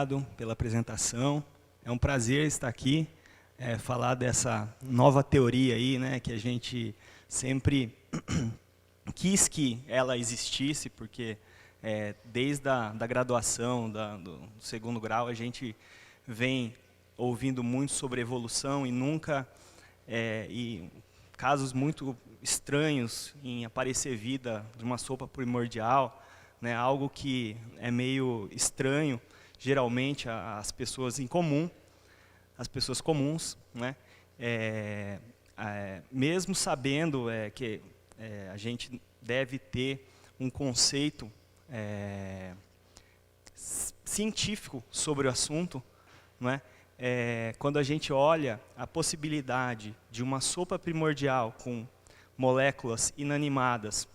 obrigado pela apresentação. É um prazer estar aqui, falar dessa nova teoria aí, né, que a gente sempre quis que ela existisse, porque desde da graduação, do segundo grau, a gente vem ouvindo muito sobre evolução e nunca, e casos muito estranhos em aparecer vida de uma sopa primordial, né, algo que é meio estranho, geralmente, às pessoas em comum, às pessoas comuns, né, mesmo sabendo que a gente deve ter um conceito científico sobre o assunto, né, quando a gente olha a possibilidade de uma sopa primordial com moléculas inanimadas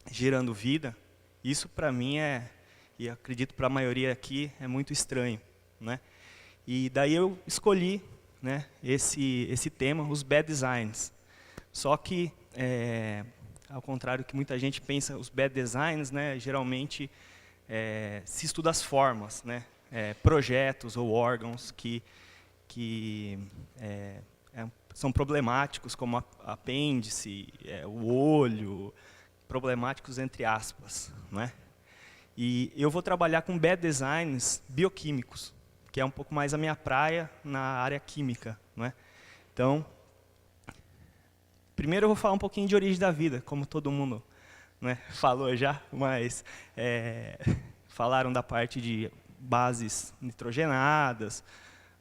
gerando vida, isso para mim e acredito para a maioria aqui, é muito estranho, né? E daí eu escolhi, né, esse tema, os bad designs. Só que, ao contrário que muita gente pensa, os bad designs, né, geralmente se estuda as formas, né, projetos ou órgãos que são problemáticos, como apêndice, o olho, problemáticos entre aspas, né? E eu vou trabalhar com bad designs bioquímicos, que é um pouco mais a minha praia na área química, né? Então, primeiro eu vou falar um pouquinho de origem da vida, como todo mundo, né, falou já, mas falaram da parte de bases nitrogenadas,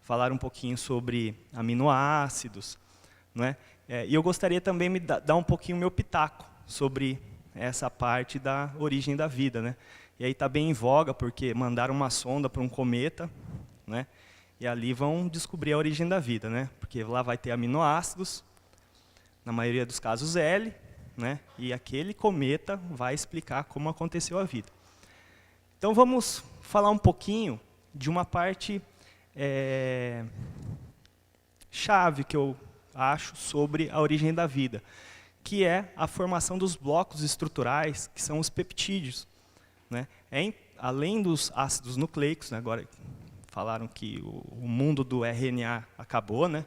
falaram um pouquinho sobre aminoácidos, né? E eu gostaria também de dar um pouquinho o meu pitaco sobre essa parte da origem da vida, né? E aí está bem em voga, porque mandaram uma sonda para um cometa, né? E ali vão descobrir a origem da vida, né? Porque lá vai ter aminoácidos, na maioria dos casos L, né? E aquele cometa vai explicar como aconteceu a vida. Então vamos falar um pouquinho de uma parte chave que eu acho sobre a origem da vida, que é a formação dos blocos estruturais, que são os peptídeos, né? Além dos ácidos nucleicos, né, agora falaram que o mundo do RNA acabou, né?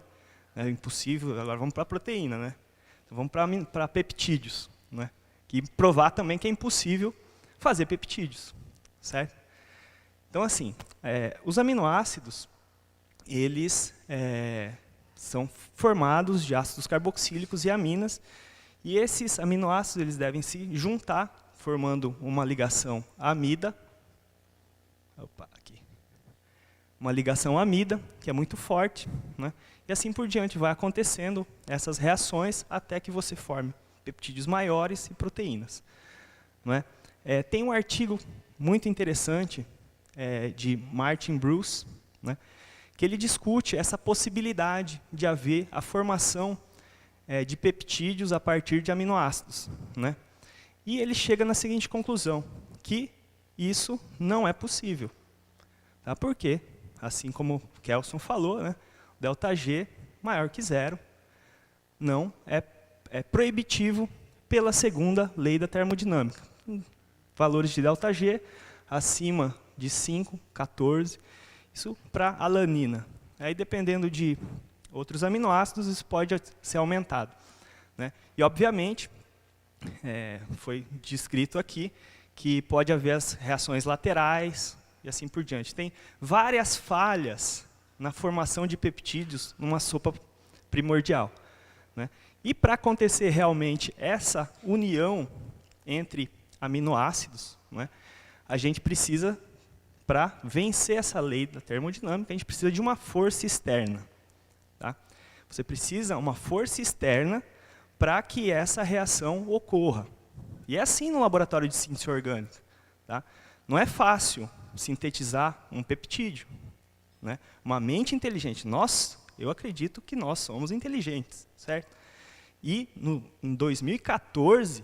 É impossível, agora vamos para a proteína, né? Então vamos para peptídeos, né? Que provar também que é impossível fazer peptídeos, certo? Então, assim, os aminoácidos, eles são formados de ácidos carboxílicos e aminas, e esses aminoácidos eles devem se juntar, formando uma ligação amida. Uma ligação amida, que é muito forte, né? E assim por diante vai acontecendo essas reações até que você forme peptídeos maiores e proteínas, não é? Tem um artigo muito interessante de Martin Bruce, né, que ele discute essa possibilidade de haver a formação de peptídeos a partir de aminoácidos, né? E ele chega na seguinte conclusão, que isso não é possível. Tá? Por quê? Assim como o Kelson falou, né, ΔG maior que zero não é proibitivo pela segunda lei da termodinâmica. Valores de ΔG acima de 5, 14, isso para alanina. Aí, dependendo de outros aminoácidos, isso pode ser aumentado, né? E, obviamente, foi descrito aqui que pode haver as reações laterais e assim por diante. Tem várias falhas na formação de peptídeos numa sopa primordial, né? E para acontecer realmente essa união entre aminoácidos, né, a gente precisa, para vencer essa lei da termodinâmica, a gente precisa de uma força externa. Tá? Você precisa de uma força externa para que essa reação ocorra. E é assim no laboratório de síntese orgânica. Tá? Não é fácil sintetizar um peptídeo, né? Uma mente inteligente. Eu acredito que nós somos inteligentes, certo? E em 2014,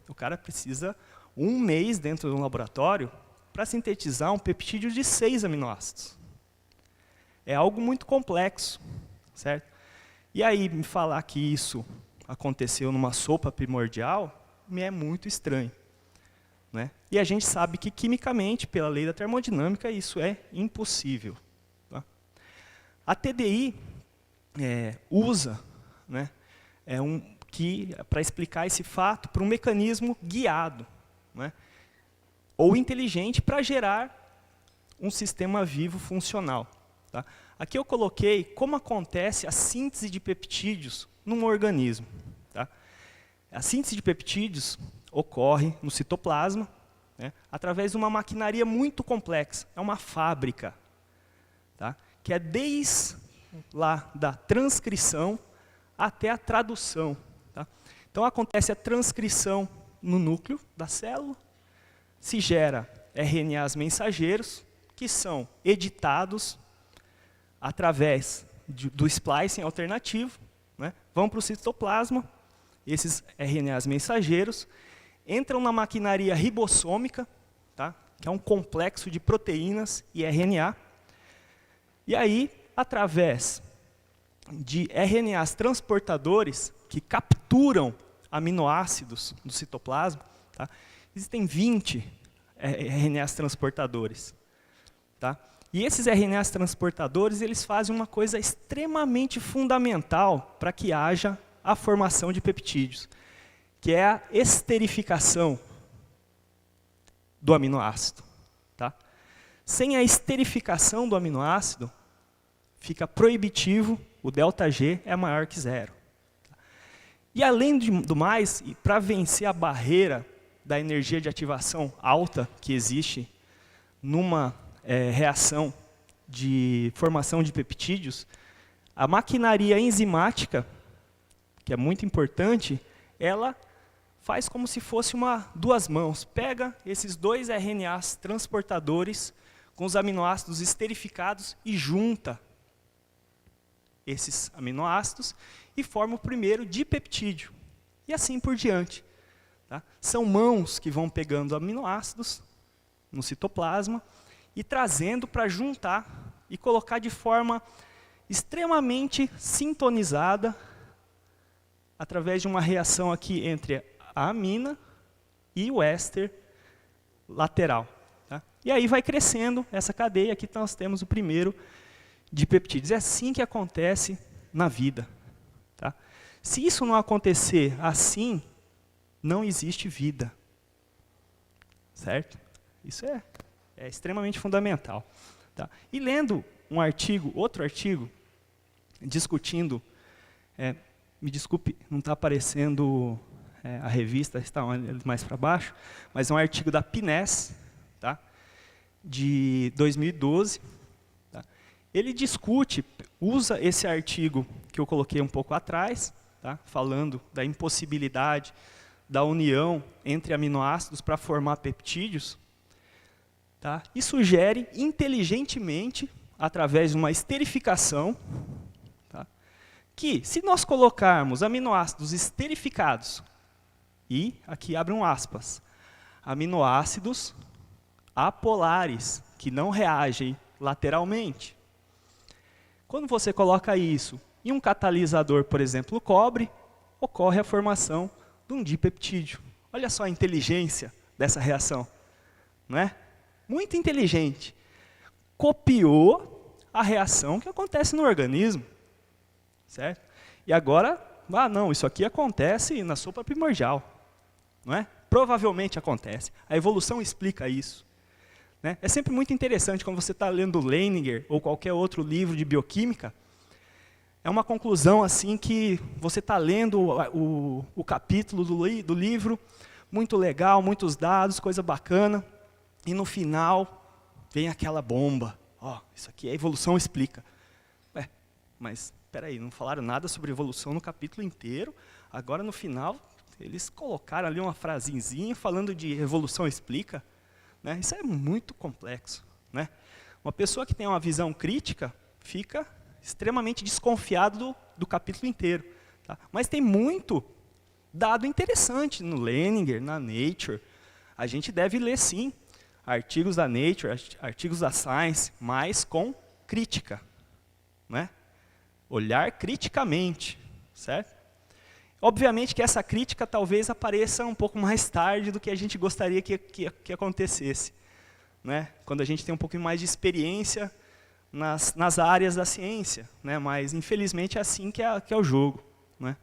o cara precisa 1 mês dentro de um laboratório para sintetizar um peptídeo de 6 aminoácidos. É algo muito complexo, certo? E aí, me falar que isso aconteceu numa sopa primordial, me é muito estranho. né? E a gente sabe que quimicamente, pela lei da termodinâmica, isso é impossível. Tá? A TDI usa, né, para explicar esse fato, para um mecanismo guiado, né, ou inteligente para gerar um sistema vivo funcional. Tá? Aqui eu coloquei como acontece a síntese de peptídeos num organismo. Tá? A síntese de peptídeos ocorre no citoplasma, né, através de uma maquinaria muito complexa. É uma fábrica, tá? Que é desde lá da transcrição até a tradução. Tá? Então acontece a transcrição no núcleo da célula, se gera RNAs mensageiros, que são editados através do splicing alternativo, né, vão para o citoplasma, esses RNAs mensageiros, entram na maquinaria ribossômica, tá, que é um complexo de proteínas e RNA, e aí, através de RNAs transportadores que capturam aminoácidos do citoplasma, tá, existem 20 RNAs transportadores. Tá? E esses RNAs transportadores, eles fazem uma coisa extremamente fundamental para que haja a formação de peptídeos, que é a esterificação do aminoácido. Tá? Sem a esterificação do aminoácido, fica proibitivo, o ΔG é maior que 0. E além do mais, para vencer a barreira da energia de ativação alta que existe numa reação de formação de peptídeos, a maquinaria enzimática, que é muito importante, ela faz como se fosse duas mãos. Pega esses dois RNAs transportadores com os aminoácidos esterificados e junta esses aminoácidos e forma o primeiro dipeptídeo. E assim por diante. Tá? São mãos que vão pegando aminoácidos no citoplasma e trazendo para juntar e colocar de forma extremamente sintonizada através de uma reação aqui entre a amina e o éster lateral. Tá? E aí vai crescendo essa cadeia, aqui nós temos o primeiro dipeptídeos. É assim que acontece na vida. Tá? Se isso não acontecer assim, não existe vida. Certo? Isso é extremamente fundamental. Tá? E lendo outro artigo, discutindo, me desculpe, não está aparecendo a revista, está mais para baixo, mas é um artigo da PNAS, tá? De 2012. Tá? Ele discute, usa esse artigo que eu coloquei um pouco atrás, tá? Falando da impossibilidade da união entre aminoácidos para formar peptídeos, tá? E sugere inteligentemente, através de uma esterificação, tá? Que se nós colocarmos aminoácidos esterificados, e aqui abre um aspas, aminoácidos apolares, que não reagem lateralmente. Quando você coloca isso em um catalisador, por exemplo, o cobre, ocorre a formação de um dipeptídeo. Olha só a inteligência dessa reação, não é? Muito inteligente. Copiou a reação que acontece no organismo, certo? E agora, não, isso aqui acontece na sopa primordial, não é? Provavelmente acontece. A evolução explica isso. Né? É sempre muito interessante quando você está lendo Leininger ou qualquer outro livro de bioquímica, é uma conclusão assim que você está lendo o capítulo do livro, muito legal, muitos dados, coisa bacana, e no final vem aquela bomba. Isso aqui a evolução explica. Mas espera aí, não falaram nada sobre evolução no capítulo inteiro, agora no final eles colocaram ali uma frasezinha falando de evolução explica. Né? Isso é muito complexo. Né? Uma pessoa que tem uma visão crítica fica extremamente desconfiado do capítulo inteiro. Tá? Mas tem muito dado interessante no Leininger, na Nature. A gente deve ler, sim, artigos da Nature, artigos da Science, mas com crítica. Né? Olhar criticamente. Certo? Obviamente que essa crítica talvez apareça um pouco mais tarde do que a gente gostaria que acontecesse, né? Quando a gente tem um pouquinho mais de experiência nas áreas da ciência, né? Mas infelizmente é assim que é o jogo, né?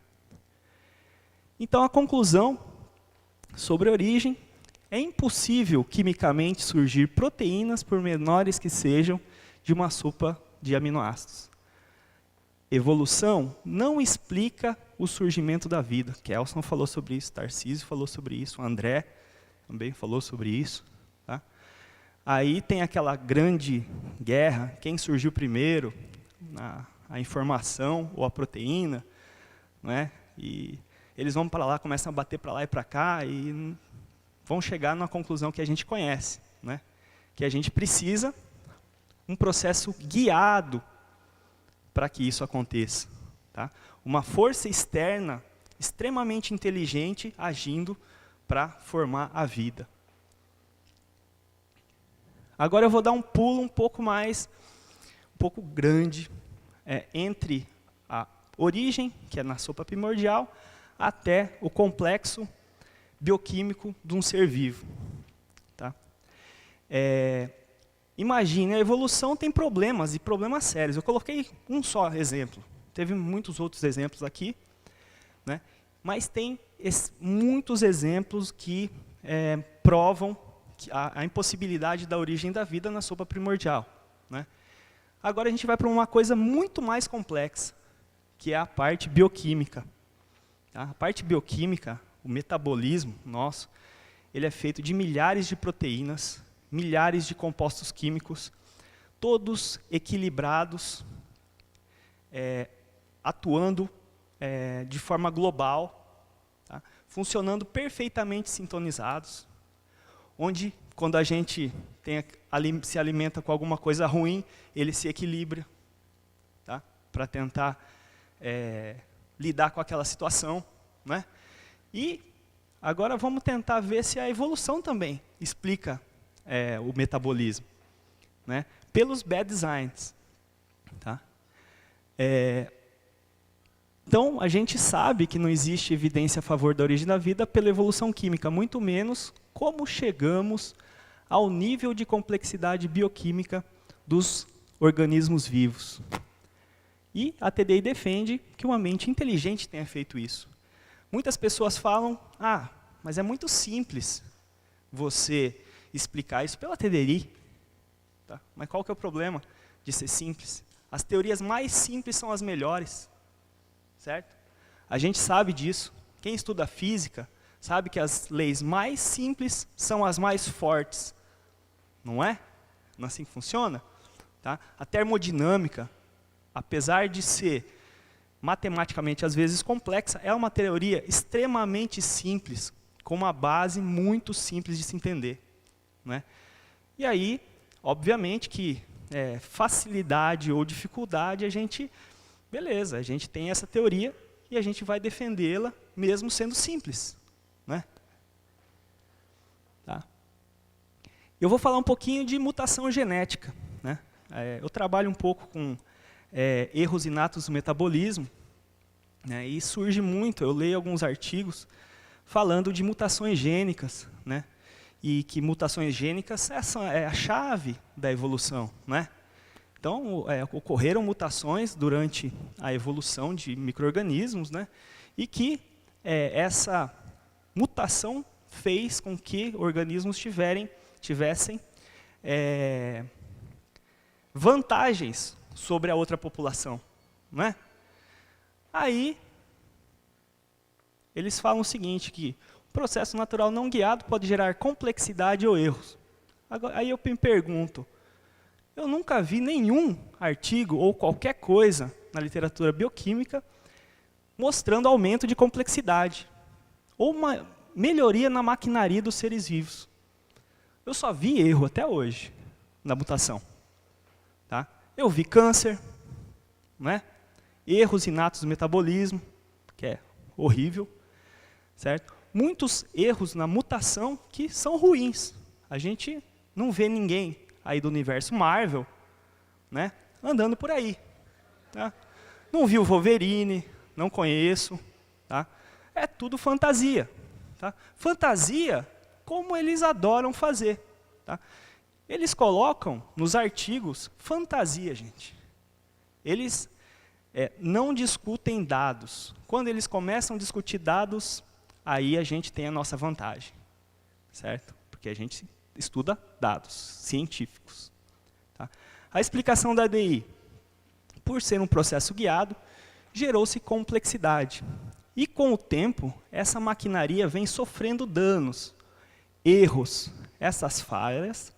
Então a conclusão sobre a origem: é impossível quimicamente surgir proteínas, por menores que sejam, de uma sopa de aminoácidos. Evolução não explica o surgimento da vida. Kelson falou sobre isso, Tarcísio falou sobre isso, André também falou sobre isso. Tá? Aí tem aquela grande guerra, quem surgiu primeiro, a informação ou a proteína, né? E eles vão para lá, começam a bater para lá e para cá e vão chegar na conclusão que a gente conhece, né? Que a gente precisa um processo guiado para que isso aconteça. Tá? Uma força externa extremamente inteligente agindo para formar a vida. Agora eu vou dar um pulo um pouco grande, entre a origem, que é na sopa primordial, até o complexo bioquímico de um ser vivo. Tá? Imagine, a evolução tem problemas, e problemas sérios. Eu coloquei um só exemplo. Teve muitos outros exemplos aqui, né? Mas tem muitos exemplos que provam a impossibilidade da origem da vida na sopa primordial. Né? Agora a gente vai para uma coisa muito mais complexa, que é a parte bioquímica. Tá? A parte bioquímica, o metabolismo nosso, ele é feito de milhares de proteínas, milhares de compostos químicos, todos equilibrados, atuando de forma global, tá? Funcionando perfeitamente sintonizados, onde, quando a gente se alimenta com alguma coisa ruim, ele se equilibra, tá? Para tentar lidar com aquela situação. Né? E agora vamos tentar ver se a evolução também explica o metabolismo, né? Pelos bad designs. Tá? Então, a gente sabe que não existe evidência a favor da origem da vida pela evolução química, muito menos como chegamos ao nível de complexidade bioquímica dos organismos vivos. E a TDI defende que uma mente inteligente tenha feito isso. Muitas pessoas falam, mas é muito simples você explicar isso pela TDI. Tá? Mas qual que é o problema de ser simples? As teorias mais simples são as melhores. Certo? A gente sabe disso. Quem estuda física sabe que as leis mais simples são as mais fortes. Não é? Não é assim que funciona? Tá? A termodinâmica, apesar de ser matematicamente às vezes complexa, é uma teoria extremamente simples, com uma base muito simples de se entender. Né? E aí, obviamente que facilidade ou dificuldade, beleza, a gente tem essa teoria e a gente vai defendê-la mesmo sendo simples. Né? Tá? Eu vou falar um pouquinho de mutação genética. Né? Eu trabalho um pouco com erros inatos do metabolismo, né? E surge muito, eu leio alguns artigos falando de mutações gênicas, né? E que mutações gênicas é a chave da evolução. Né? Então, ocorreram mutações durante a evolução de micro-organismos, né? E que essa mutação fez com que organismos tivessem vantagens sobre a outra população. Né? Aí, eles falam o seguinte, que o processo natural não guiado pode gerar complexidade ou erros. Aí eu me pergunto, eu nunca vi nenhum artigo ou qualquer coisa na literatura bioquímica mostrando aumento de complexidade ou uma melhoria na maquinaria dos seres vivos. Eu só vi erro até hoje na mutação. Tá? Eu vi câncer, né? Erros inatos do metabolismo, que é horrível, certo? Muitos erros na mutação que são ruins. A gente não vê ninguém aí do universo Marvel, né, andando por aí. Tá? Não vi o Wolverine, não conheço. Tá? É tudo fantasia. Tá? Fantasia, como eles adoram fazer. Tá? Eles colocam nos artigos fantasia, gente. Eles não discutem dados. Quando eles começam a discutir dados, aí a gente tem a nossa vantagem. Certo? Porque a gente estuda dados científicos. Tá? A explicação da ADI, por ser um processo guiado, gerou-se complexidade. E com o tempo, essa maquinaria vem sofrendo danos, erros. Essas falhas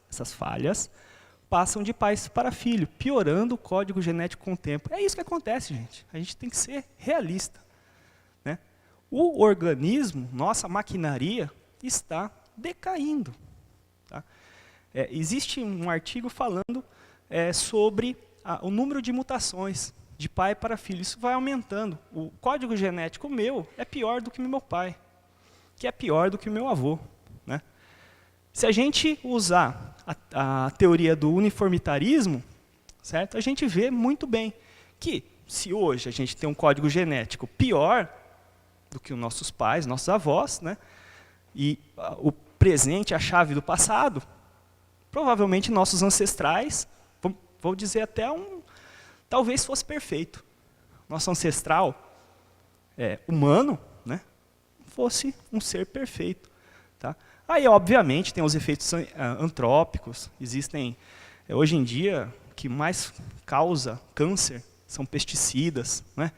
passam de pais para filho, piorando o código genético com o tempo. É isso que acontece, gente. A gente tem que ser realista. Né? O organismo, nossa maquinaria, está decaindo. Tá? Existe um artigo falando sobre o número de mutações de pai para filho. Isso vai aumentando. O código genético meu é pior do que o meu pai, que é pior do que o meu avô. Né? Se a gente usar a teoria do uniformitarismo, certo? A gente vê muito bem que, se hoje a gente tem um código genético pior do que os nossos pais, nossos avós, né? E o presente é a chave do passado, provavelmente nossos ancestrais, vou dizer até talvez fosse perfeito. Nosso ancestral humano, né, fosse um ser perfeito. Tá? Aí, obviamente, tem os efeitos antrópicos. Existem, hoje em dia, o que mais causa câncer são pesticidas. Né?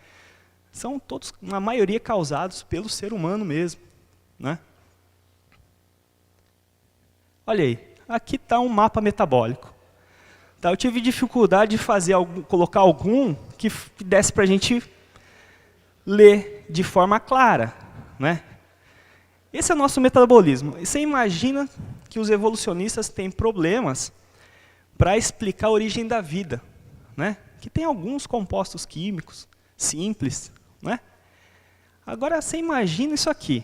São todos, na maioria, causados pelo ser humano mesmo. Né? Olha aí, aqui está um mapa metabólico. Tá, eu tive dificuldade de colocar algum que desse para a gente ler de forma clara. Né? Esse é o nosso metabolismo. E você imagina que os evolucionistas têm problemas para explicar a origem da vida. Né? Que tem alguns compostos químicos simples. Né? Agora, você imagina isso aqui.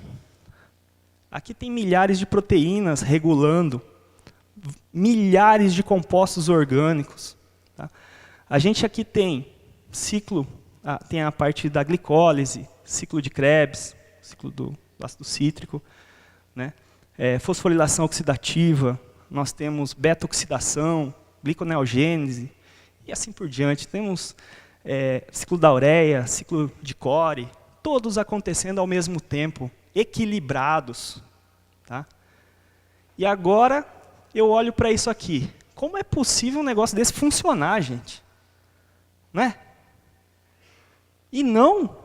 Aqui tem milhares de proteínas regulando, milhares de compostos orgânicos. Tá? A gente aqui tem ciclo, tem a parte da glicólise, ciclo de Krebs, ciclo do ácido cítrico, né? Fosforilação oxidativa, nós temos beta-oxidação, gliconeogênese, e assim por diante. Temos ciclo da ureia, ciclo de Core, todos acontecendo ao mesmo tempo, equilibrados. Tá? E agora eu olho para isso aqui. Como é possível um negócio desse funcionar, gente? Né? E não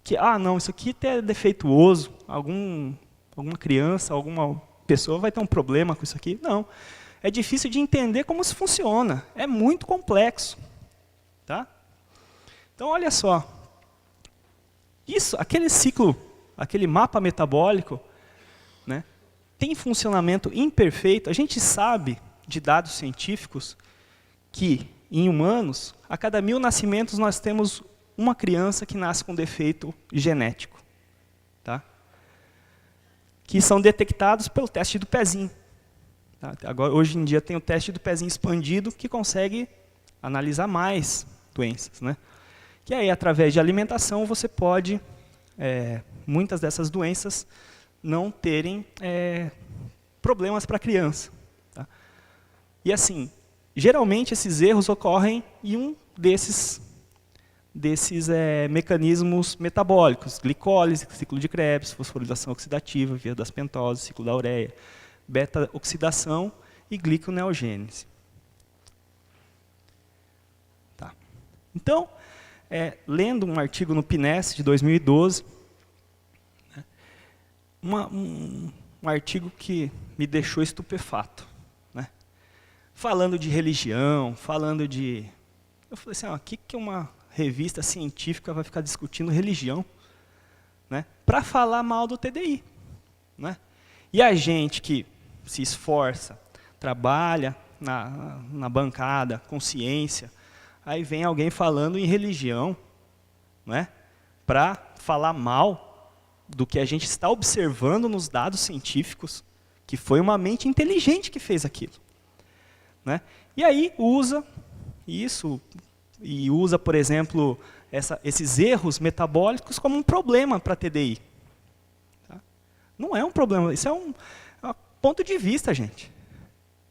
que, não, isso aqui é defeituoso, alguma criança, alguma pessoa vai ter um problema com isso aqui. Não. É difícil de entender como isso funciona. É muito complexo. Tá? Então, olha só. Aquele ciclo, aquele mapa metabólico, né, tem funcionamento imperfeito. A gente sabe, de dados científicos, que em humanos, a cada 1000 nascimentos, nós temos uma criança que nasce com defeito genético. Tá? Que são detectados pelo teste do pezinho. Tá? Agora, hoje em dia tem o teste do pezinho expandido, que consegue analisar mais doenças. Né? Que aí, através de alimentação, você pode, muitas dessas doenças, não terem problemas para a criança. Tá? E assim, geralmente esses erros ocorrem em um desses mecanismos metabólicos: glicólise, ciclo de Krebs, fosforilação oxidativa, via das pentoses, ciclo da ureia, beta-oxidação e gliconeogênese. Tá. Então, lendo um artigo no PNAS de 2012, né, um artigo que me deixou estupefato. Né? Falando de religião, falando de... Eu falei assim, o que uma revista científica vai ficar discutindo religião, né, para falar mal do TDI? Né? E a gente que se esforça, trabalha na bancada, com ciência, aí vem alguém falando em religião, né, para falar mal do que a gente está observando nos dados científicos, que foi uma mente inteligente que fez aquilo. Né? E aí usa isso, e usa, por exemplo, esses erros metabólicos como um problema para a TDI. Tá? Não é um problema, isso é um ponto de vista, gente.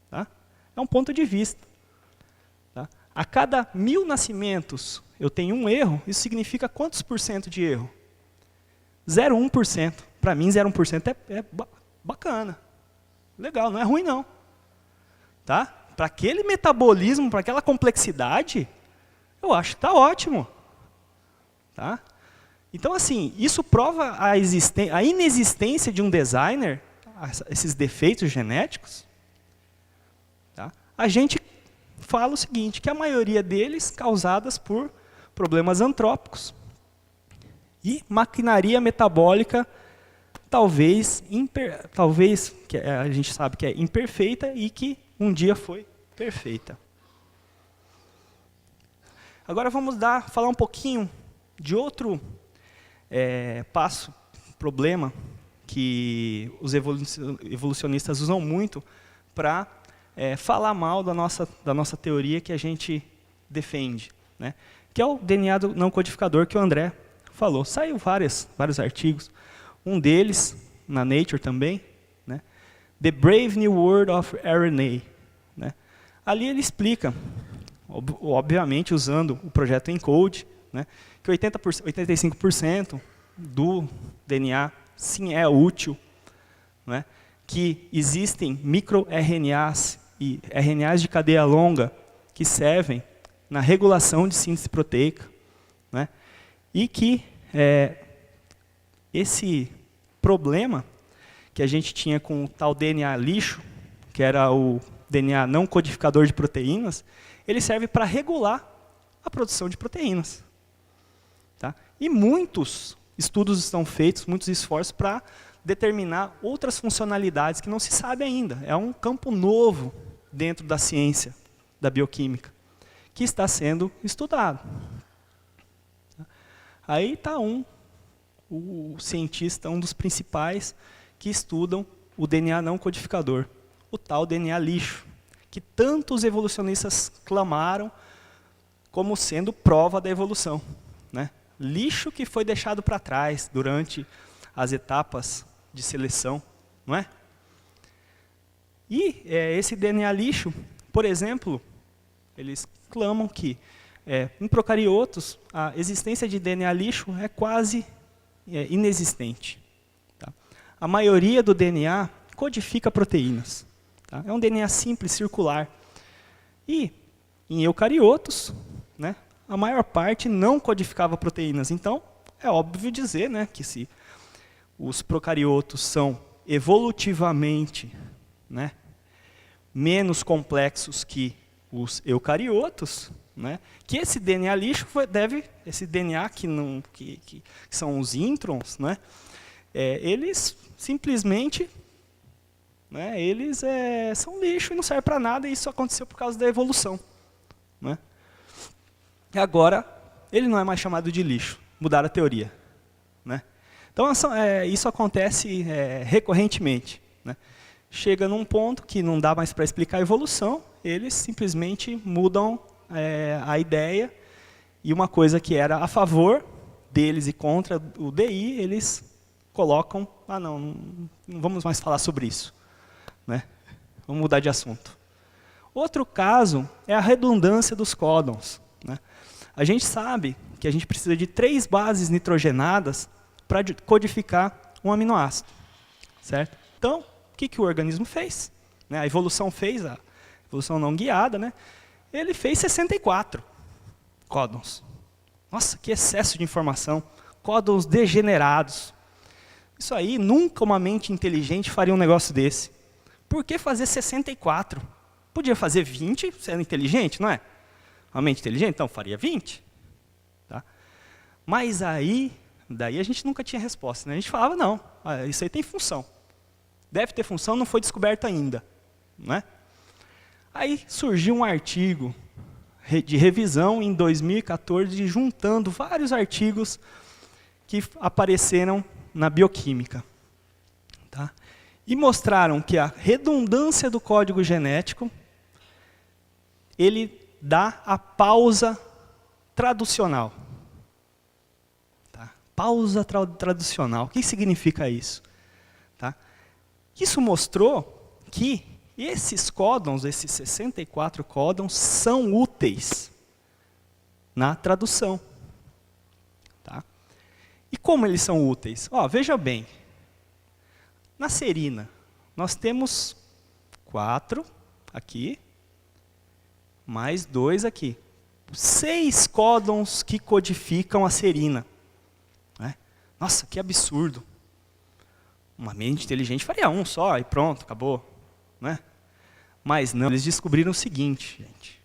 Tá? É um ponto de vista. Tá? A cada 1000 nascimentos eu tenho um erro, isso significa quantos por cento de erro? 0,1%. Para mim, 0,1% é bacana. Legal, não é ruim não. Tá? Para aquele metabolismo, para aquela complexidade, eu acho que está ótimo. Tá? Então, assim, isso prova a inexistência de um designer, esses defeitos genéticos. Tá? A gente fala o seguinte, que a maioria deles causadas por problemas antrópicos. E maquinaria metabólica, talvez que a gente sabe que é imperfeita e que um dia foi perfeita. Agora vamos falar um pouquinho de outro problema que os evolucionistas usam muito para falar mal da nossa teoria que a gente defende, né? Que é o DNA não codificador que o André falou. Saiu vários artigos, um deles na Nature também, né? The Brave New World of RNA. Né? Ali ele explica, obviamente usando o projeto ENCODE, né? Que 85% do DNA sim é útil, né? Que existem microRNAs e RNAs de cadeia longa que servem na regulação de síntese proteica, né? E que esse problema que a gente tinha com o tal DNA lixo, que era o DNA não codificador de proteínas, ele serve para regular a produção de proteínas. Tá? E muitos estudos estão feitos, muitos esforços para determinar outras funcionalidades que não se sabe ainda. É um campo novo dentro da ciência da bioquímica, que está sendo estudado. Aí está o cientista, um dos principais, que estudam o DNA não codificador, o tal DNA lixo, que tantos evolucionistas clamaram como sendo prova da evolução. Né? Lixo que foi deixado para trás durante as etapas de seleção. Não é? E esse DNA lixo, por exemplo, eles clamam que em procariotos a existência de DNA lixo é quase inexistente. Tá? A maioria do DNA codifica proteínas. Tá? É um DNA simples, circular. E em eucariotos, né, a maior parte não codificava proteínas. Então, é óbvio dizer, né, que se os procariotos são evolutivamente, né, menos complexos que os eucariotos, né, que esse DNA lixo esse DNA que são os introns, né, eles simplesmente, né, eles são lixo e não servem para nada, e isso aconteceu por causa da evolução. Né. E agora, ele não é mais chamado de lixo, mudaram a teoria. Né. Então, isso acontece recorrentemente. Né. Chega num ponto que não dá mais para explicar a evolução, eles simplesmente mudam a ideia, e uma coisa que era a favor deles e contra o DI, eles colocam, não vamos mais falar sobre isso. Né? Vamos mudar de assunto. Outro caso é a redundância dos códons. Né? A gente sabe que a gente precisa de 3 bases nitrogenadas para codificar um aminoácido. Certo? Então, o que o organismo fez? Né? A evolução fez, a evolução não guiada, né? Ele fez 64 códons. Nossa, que excesso de informação. Códons degenerados. Isso aí, nunca uma mente inteligente faria um negócio desse. Por que fazer 64? Podia fazer 20 sendo inteligente, não é? Uma mente inteligente, então faria 20. Tá? Mas daí a gente nunca tinha resposta. Né? A gente falava, não, isso aí tem função. Deve ter função, não foi descoberto ainda. Não é? Aí surgiu um artigo de revisão em 2014, juntando vários artigos que apareceram na bioquímica. Tá? E mostraram que a redundância do código genético, ele dá a pausa traducional. Pausa traducional. O que significa isso? Tá? Isso mostrou que esses códons, esses 64 códons, são úteis na tradução. Tá? E como eles são úteis? Veja bem, na serina, nós temos 4 aqui, mais 2 aqui. 6 códons que codificam a serina. Né? Nossa, que absurdo. Uma mente inteligente faria um só e pronto, acabou. Né? Mas não, eles descobriram o seguinte, gente.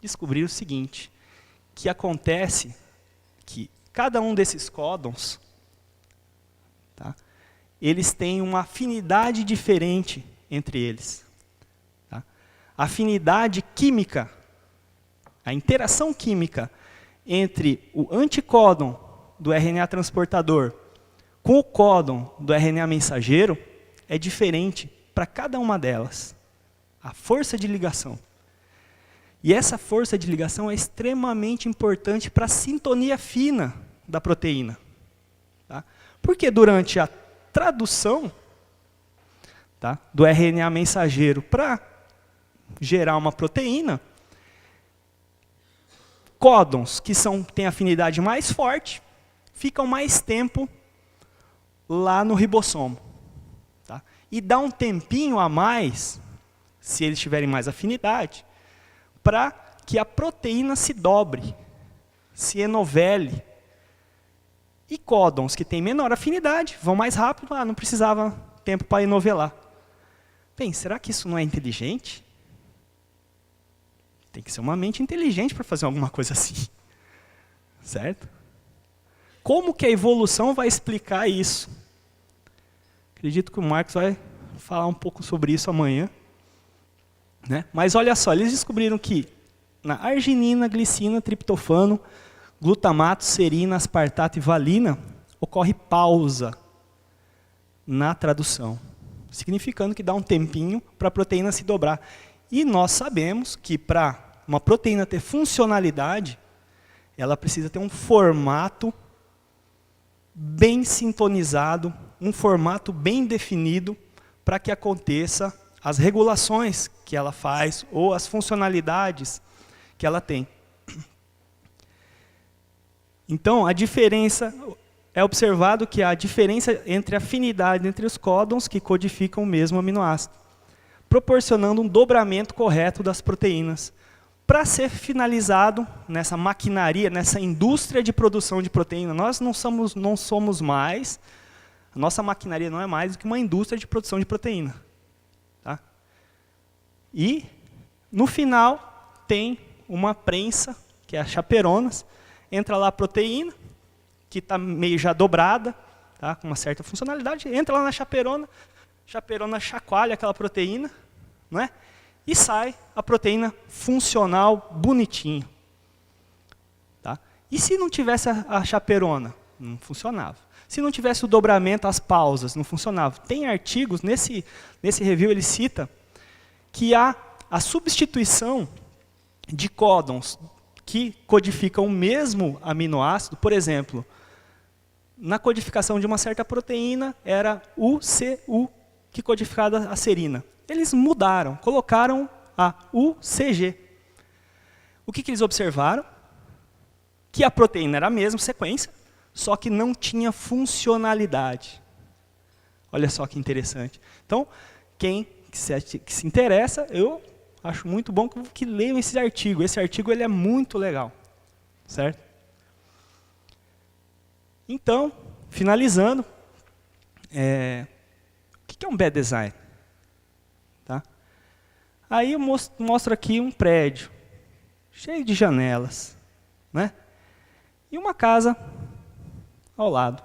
Descobriram o seguinte, que acontece que cada um desses códons, tá, eles têm uma afinidade diferente entre eles. Tá? A afinidade química, a interação química entre o anticódon do RNA transportador com o códon do RNA mensageiro é diferente para cada uma delas. A força de ligação. E essa força de ligação é extremamente importante para a sintonia fina da proteína. Tá? Porque durante a tradução, tá, do RNA mensageiro para gerar uma proteína, códons que têm afinidade mais forte ficam mais tempo lá no ribossomo. Tá? E dá um tempinho a mais, se eles tiverem mais afinidade, para que a proteína se dobre, se enovele. E códons que têm menor afinidade vão mais rápido, não precisava tempo para enovelar. Bem, será que isso não é inteligente? Tem que ser uma mente inteligente para fazer alguma coisa assim. Certo? Como que a evolução vai explicar isso? Acredito que o Marcos vai falar um pouco sobre isso amanhã. Né? Mas olha só, eles descobriram que na arginina, glicina, triptofano, glutamato, serina, aspartato e valina, ocorre pausa na tradução, significando que dá um tempinho para a proteína se dobrar. E nós sabemos que para uma proteína ter funcionalidade, ela precisa ter um formato bem sintonizado, um formato bem definido, para que aconteça as regulações que ela faz ou as funcionalidades que ela tem. Então, a diferença, é observado que há diferença entre a afinidade entre os códons que codificam o mesmo aminoácido, proporcionando um dobramento correto das proteínas, para ser finalizado nessa maquinaria, nessa indústria de produção de proteína. Nós não somos mais, a nossa maquinaria não é mais do que uma indústria de produção de proteína. Tá? E, no final, tem uma prensa, que é a chaperonas, entra lá a proteína, que está meio já dobrada, tá, com uma certa funcionalidade, entra lá na chaperona chacoalha aquela proteína, não é? E sai a proteína funcional, bonitinho. Tá? E se não tivesse a chaperona? Não funcionava. Se não tivesse o dobramento, as pausas, não funcionava. Tem artigos, nesse review ele cita, que há a substituição de códons que codificam o mesmo aminoácido. Por exemplo, na codificação de uma certa proteína, era UCU, que codificava a serina. Eles mudaram, colocaram a UCG. O que eles observaram? Que a proteína era a mesma sequência, só que não tinha funcionalidade. Olha só que interessante. Então, quem se interessa, eu acho muito bom que leiam esse artigo. Esse artigo ele é muito legal. Certo? Então, finalizando, o que é um bad design? Tá? Aí eu mostro aqui um prédio, cheio de janelas, né? E uma casa ao lado.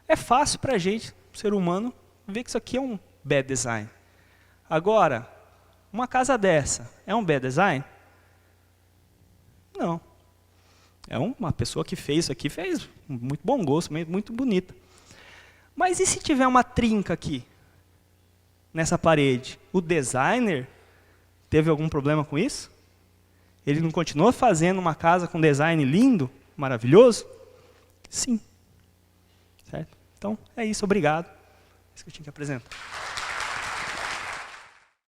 É fácil para a gente, ser humano, ver que isso aqui é um bad design. Agora, uma casa dessa é um bad design? Não. É uma pessoa que fez isso aqui, fez muito bom gosto, muito bonita. Mas e se tiver uma trinca aqui, nessa parede? O designer teve algum problema com isso? Ele não continuou fazendo uma casa com design lindo, maravilhoso? Sim, Então, é isso, obrigado. É isso que eu tinha que apresentar.